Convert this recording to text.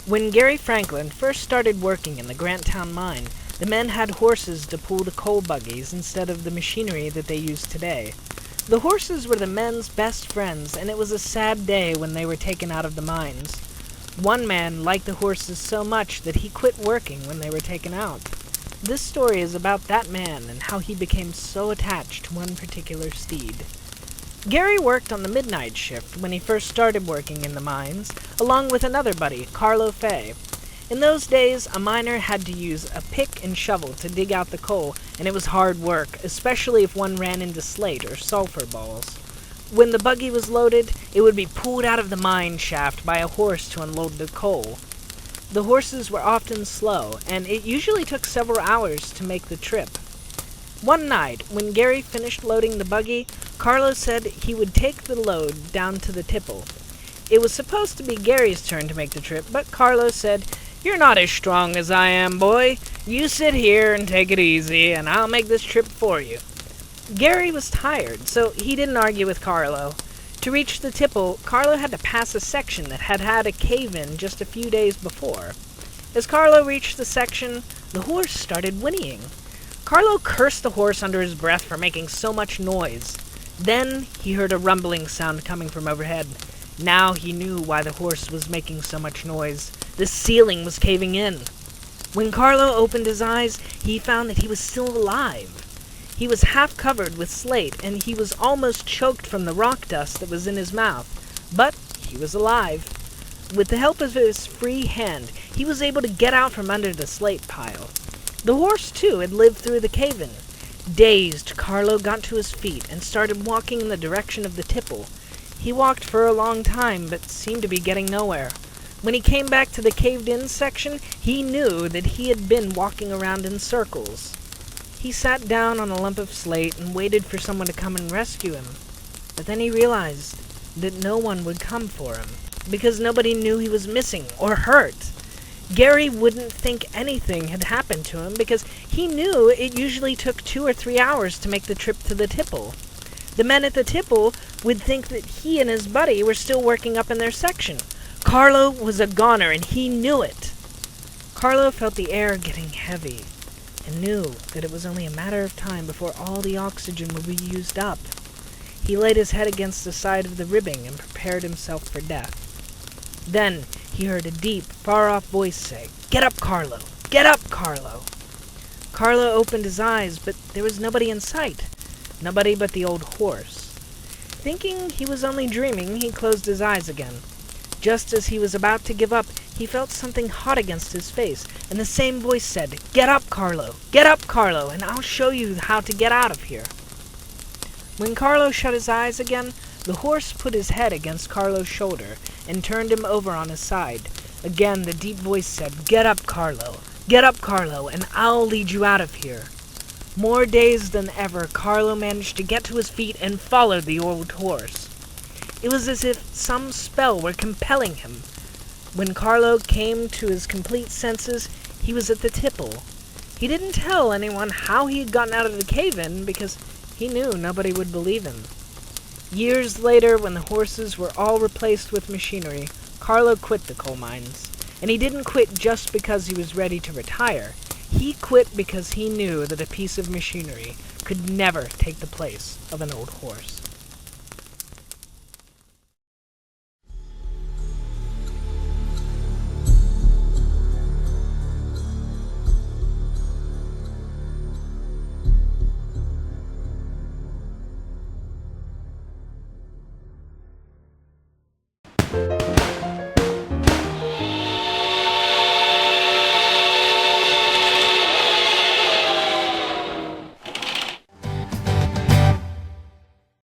When Gary Franklin first started working in the Granttown mine, the men had horses to pull the coal buggies instead of the machinery that they use today. The horses were the men's best friends, and it was a sad day when they were taken out of the mines. One man liked the horses so much that he quit working when they were taken out. This story is about that man and how he became so attached to one particular steed. Gary worked on the midnight shift when he first started working in the mines, along with another buddy, Carlo Fay. In those days, a miner had to use a pick and shovel to dig out the coal, and it was hard work, especially if one ran into slate or sulfur balls. When the buggy was loaded, it would be pulled out of the mine shaft by a horse to unload the coal. The horses were often slow, and it usually took several hours to make the trip. One night, when Gary finished loading the buggy, Carlo said he would take the load down to the tipple. It was supposed to be Gary's turn to make the trip, but Carlo said, "You're not as strong as I am, boy. You sit here and take it easy, and I'll make this trip for you." Gary was tired, so he didn't argue with Carlo. To reach the tipple, Carlo had to pass a section that had had a cave-in just a few days before. As Carlo reached the section, the horse started whinnying. Carlo cursed the horse under his breath for making so much noise. Then he heard a rumbling sound coming from overhead. Now he knew why the horse was making so much noise. The ceiling was caving in. When Carlo opened his eyes, he found that he was still alive. He was half covered with slate, and he was almost choked from the rock dust that was in his mouth. But he was alive. With the help of his free hand, he was able to get out from under the slate pile. The horse, too, had lived through the cave-in. Dazed, Carlo got to his feet and started walking in the direction of the tipple. He walked for a long time, but seemed to be getting nowhere. When he came back to the caved-in section, he knew that he had been walking around in circles. He sat down on a lump of slate and waited for someone to come and rescue him. But then he realized that no one would come for him, because nobody knew he was missing or hurt. Gary wouldn't think anything had happened to him because he knew it usually took 2 or 3 hours to make the trip to the tipple. The men at the tipple would think that he and his buddy were still working up in their section. Carlo was a goner, and he knew it. Carlo felt the air getting heavy and knew that it was only a matter of time before all the oxygen would be used up. He laid his head against the side of the ribbing and prepared himself for death. Then he heard a deep, far-off voice say, "Get up, Carlo! Get up, Carlo!" Carlo opened his eyes, but there was nobody in sight. Nobody but the old horse. Thinking he was only dreaming, he closed his eyes again. Just as he was about to give up, he felt something hot against his face, and the same voice said, "Get up, Carlo! Get up, Carlo, and I'll show you how to get out of here." When Carlo shut his eyes again, the horse put his head against Carlo's shoulder and turned him over on his side. Again, the deep voice said, "Get up, Carlo! Get up, Carlo, and I'll lead you out of here." More dazed than ever, Carlo managed to get to his feet and followed the old horse. It was as if some spell were compelling him. When Carlo came to his complete senses, he was at the tipple. He didn't tell anyone how he had gotten out of the cave-in because he knew nobody would believe him. Years later, when the horses were all replaced with machinery, Carlo quit the coal mines. And he didn't quit just because he was ready to retire. He quit because he knew that a piece of machinery could never take the place of an old horse.